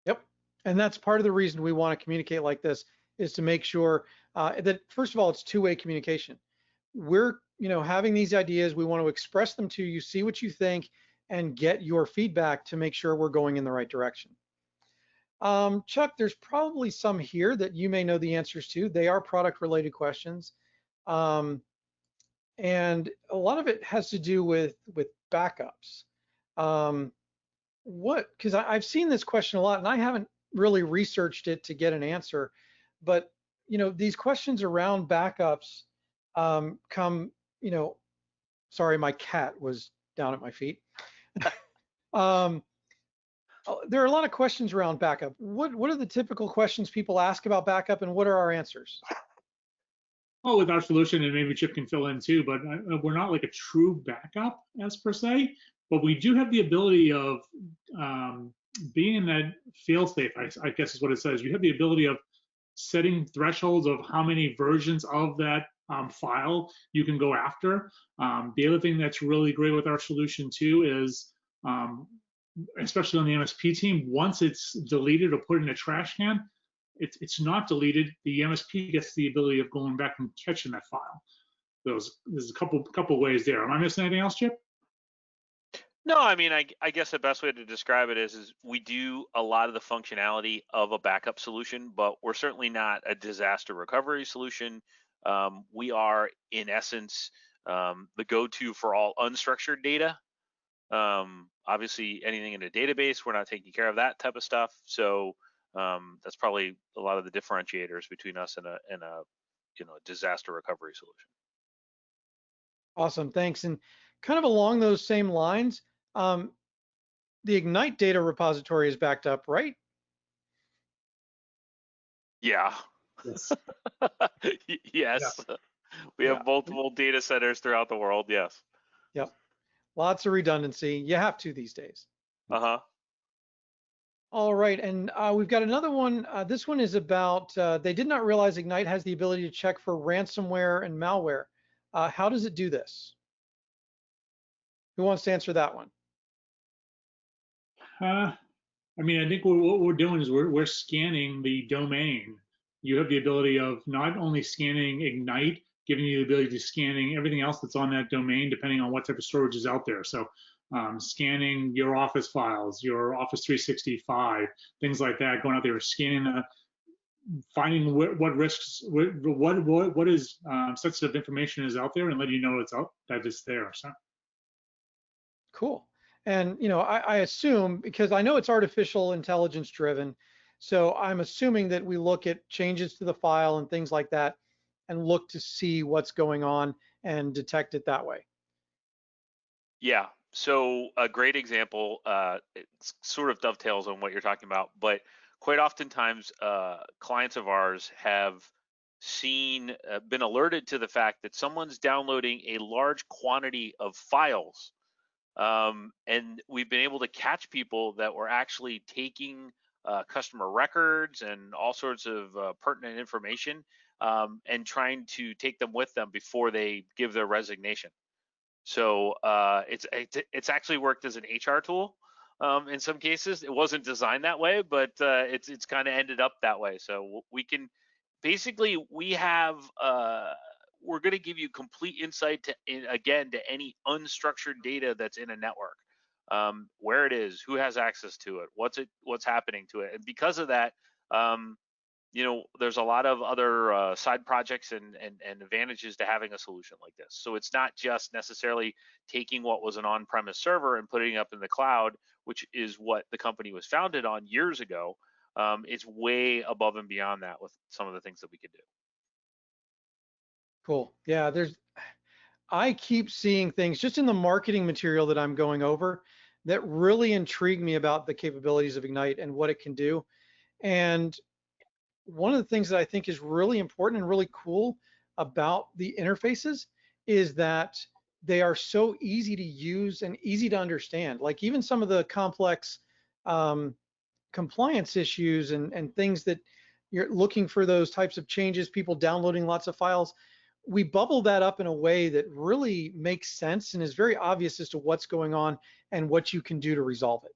Yep, and that's part of the reason we want to communicate like this, is to make sure that, first of all, it's two-way communication. We're having these ideas, we want to express them to you, see what you think, and get your feedback to make sure we're going in the right direction. Chuck, there's probably some here that you may know the answers to. They are product-related questions. And a lot of it has to do with backups. Because I've seen this question a lot, and I haven't really researched it to get an answer, but these questions around backups come, sorry, my cat was down at my feet. There are a lot of questions around backup. What are the typical questions people ask about backup, and what are our answers? Well, with our solution, and maybe Chip can fill in too, but we're not like a true backup as per se, but we do have the ability of being that fail-safe, I guess is what it says. You have the ability of setting thresholds of how many versions of that file you can go after. The other thing that's really great with our solution too is, especially on the MSP team, once it's deleted or put in a trash can, it's not deleted. The MSP gets the ability of going back and catching that file. There's a couple ways there. Am I missing anything else, Chip? No, I mean, I guess the best way to describe it is we do a lot of the functionality of a backup solution, but we're certainly not a disaster recovery solution. We are, in essence, the go-to for all unstructured data. Obviously, anything in a database, we're not taking care of that type of stuff. So that's probably a lot of the differentiators between us and a disaster recovery solution. Awesome, thanks. And kind of along those same lines, the Egnyte data repository is backed up, right? Yeah. Yes. Yes. Yeah. We have multiple data centers throughout the world. Yes. Yep. Lots of redundancy. You have to these days. All right, and we've got another one. This one is about, they did not realize Egnyte has the ability to check for ransomware and malware. How does it do this? Who wants to answer that one? I mean, I think what we're doing is we're scanning the domain. You have the ability of not only scanning Egnyte, giving you the ability to scanning everything else that's on that domain, depending on what type of storage is out there. So scanning your Office files, your Office 365, things like that, going out there, scanning, finding what risks, what is sensitive information is out there, and letting you know that it's there. So. Cool. And I assume, because I know it's artificial intelligence driven, so I'm assuming that we look at changes to the file and things like that and look to see what's going on and detect it that way. Yeah, so a great example, it sort of dovetails on what you're talking about, but quite oftentimes clients of ours have been alerted to the fact that someone's downloading a large quantity of files. And we've been able to catch people that were actually taking customer records and all sorts of pertinent information and trying to take them with them before they give their resignation. So it's actually worked as an HR tool in some cases. It wasn't designed that way, but it's kind of ended up that way. So we can basically we're going to give you complete insight to any unstructured data that's in a network, where it is, who has access to it, what's happening to it, and because of that, there's a lot of other side projects and advantages to having a solution like this. So it's not just necessarily taking what was an on-premise server and putting it up in the cloud, which is what the company was founded on years ago. It's way above and beyond that with some of the things that we could do. Cool. Yeah, I keep seeing things just in the marketing material that I'm going over that really intrigue me about the capabilities of Egnyte and what it can do. And one of the things that I think is really important and really cool about the interfaces is that they are so easy to use and easy to understand. Like even some of the complex compliance issues and things that you're looking for, those types of changes, people downloading lots of files, we bubble that up in a way that really makes sense and is very obvious as to what's going on and what you can do to resolve it.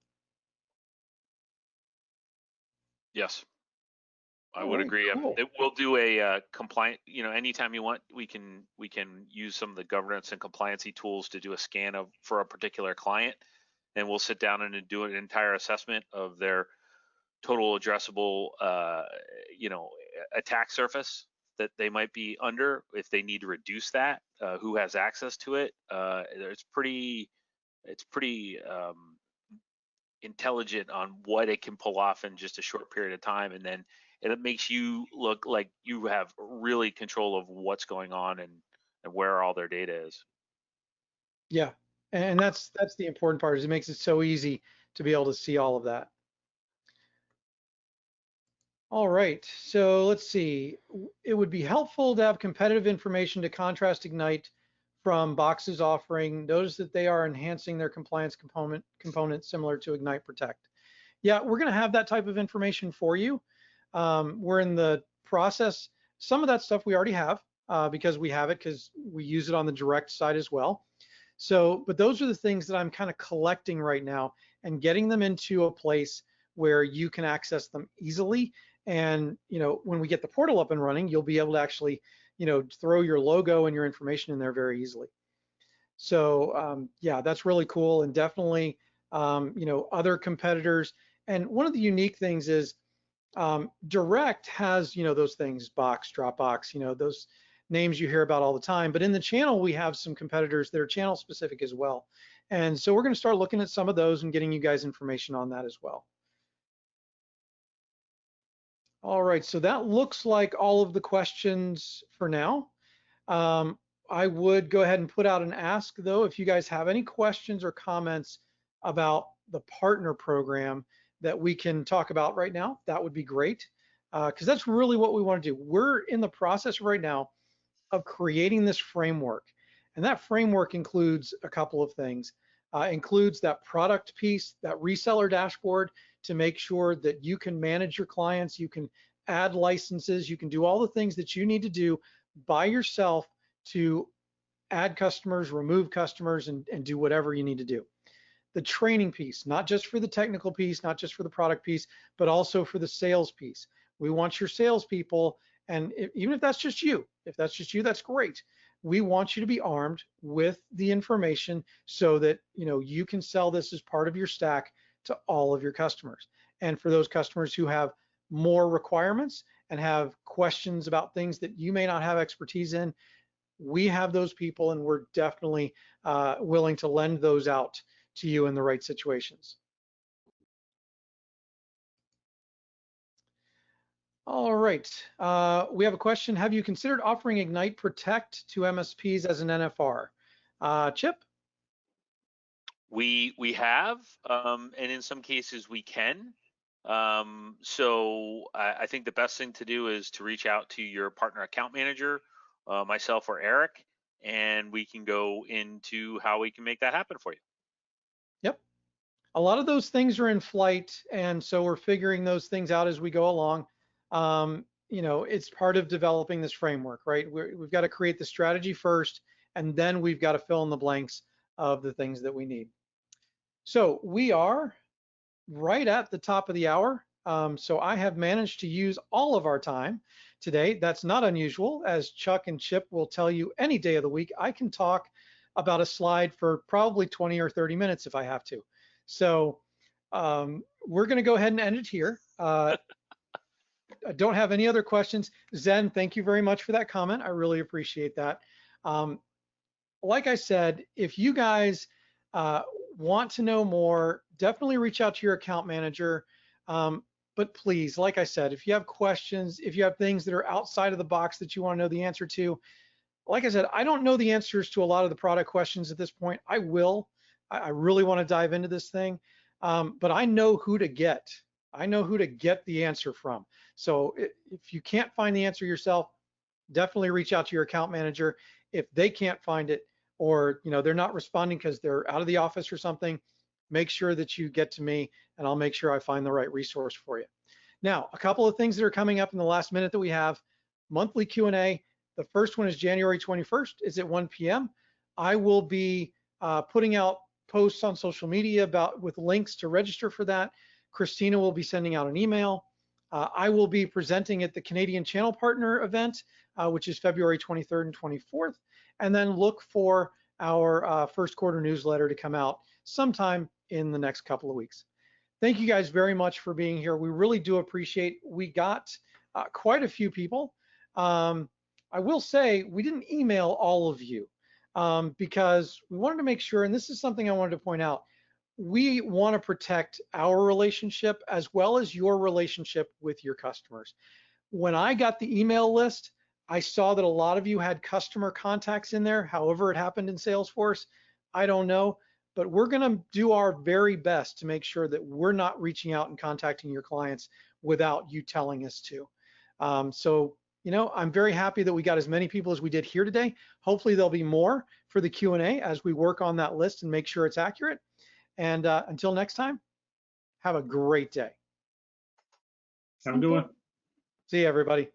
Yes, I would agree. Cool. We'll do a compliant, anytime you want, we can use some of the governance and compliancy tools to do a scan for a particular client, and we'll sit down and do an entire assessment of their total addressable, attack surface that they might be under, if they need to reduce that, who has access to it. It's pretty intelligent on what it can pull off in just a short period of time, and then it makes you look like you have really control of what's going on and where all their data is. Yeah, and that's the important part, is it makes it so easy to be able to see all of that. All right, so let's see. It would be helpful to have competitive information to contrast Egnyte from Box's offering. Notice that they are enhancing their compliance component similar to Egnyte Protect. Yeah, we're going to have that type of information for you. We're in the process. Some of that stuff we already have because we have it, because we use it on the direct side as well. So, but those are the things that I'm kind of collecting right now and getting them into a place where you can access them easily. And when we get the portal up and running, you'll be able to actually throw your logo and your information in there very easily. So yeah, that's really cool. And definitely other competitors. And one of the unique things is Direct has those things, Box, Dropbox, names you hear about all the time. But in the channel, we have some competitors that are channel specific as well. And so we're going to start looking at some of those and getting you guys information on that as well. All right, so that looks like all of the questions for now. I would go ahead and put out an ask though, if you guys have any questions or comments about the partner program that we can talk about right now, that would be great. Because that's really what we want to do. We're in the process right now of creating this framework. And that framework includes a couple of things. Includes that product piece, that reseller dashboard to make sure that you can manage your clients, you can add licenses, you can do all the things that you need to do by yourself to add customers, remove customers, and do whatever you need to do. The training piece, not just for the technical piece, not just for the product piece, but also for the sales piece. We want your salespeople, and even if that's just you, that's great. We want you to be armed with the information so that you can sell this as part of your stack to all of your customers. And for those customers who have more requirements and have questions about things that you may not have expertise in, we have those people, and we're definitely willing to lend those out to you in the right situations. All right, we have a question. Have you considered offering Egnyte Protect to MSPs as an NFR? Chip? We have, and in some cases we can. So I think the best thing to do is to reach out to your partner account manager, myself or Eric, and we can go into how we can make that happen for you. Yep. A lot of those things are in flight, and so we're figuring those things out as we go along. It's part of developing this framework, right? We've got to create the strategy first, and then we've got to fill in the blanks of the things that we need. So we are right at the top of the hour. So I have managed to use all of our time today. That's not unusual. As Chuck and Chip will tell you, any day of the week, I can talk about a slide for probably 20 or 30 minutes if I have to. So we're going to go ahead and end it here. I don't have any other questions. Zen, thank you very much for that comment. I really appreciate that. Like I said, if you guys want to know more, definitely reach out to your account manager. But please, like I said, if you have questions, if you have things that are outside of the box that you want to know the answer to, like I said, I don't know the answers to a lot of the product questions at this point. I will. I really want to dive into this thing, but I know who to get. I know who to get the answer from. So if you can't find the answer yourself, definitely reach out to your account manager. If they can't find it, or they're not responding because they're out of the office or something, make sure that you get to me, and I'll make sure I find the right resource for you. Now, a couple of things that are coming up in the last minute that we have: monthly Q&A. The first one is January 21st. It's at 1 p.m. I will be putting out posts on social media with links to register for that. Christina will be sending out an email. I will be presenting at the Canadian Channel Partner event, which is February 23rd and 24th. And then look for our first quarter newsletter to come out sometime in the next couple of weeks. Thank you guys very much for being here. We really do appreciate. We got quite a few people. I will say we didn't email all of you because we wanted to make sure, and this is something I wanted to point out, we want to protect our relationship as well as your relationship with your customers. When I got the email list, I saw that a lot of you had customer contacts in there, however it happened in Salesforce. I don't know, but we're going to do our very best to make sure that we're not reaching out and contacting your clients without you telling us to. So, I'm very happy that we got as many people as we did here today. Hopefully there'll be more for the Q&A as we work on that list and make sure it's accurate. And until next time, have a great day. Have a good one. See you, everybody.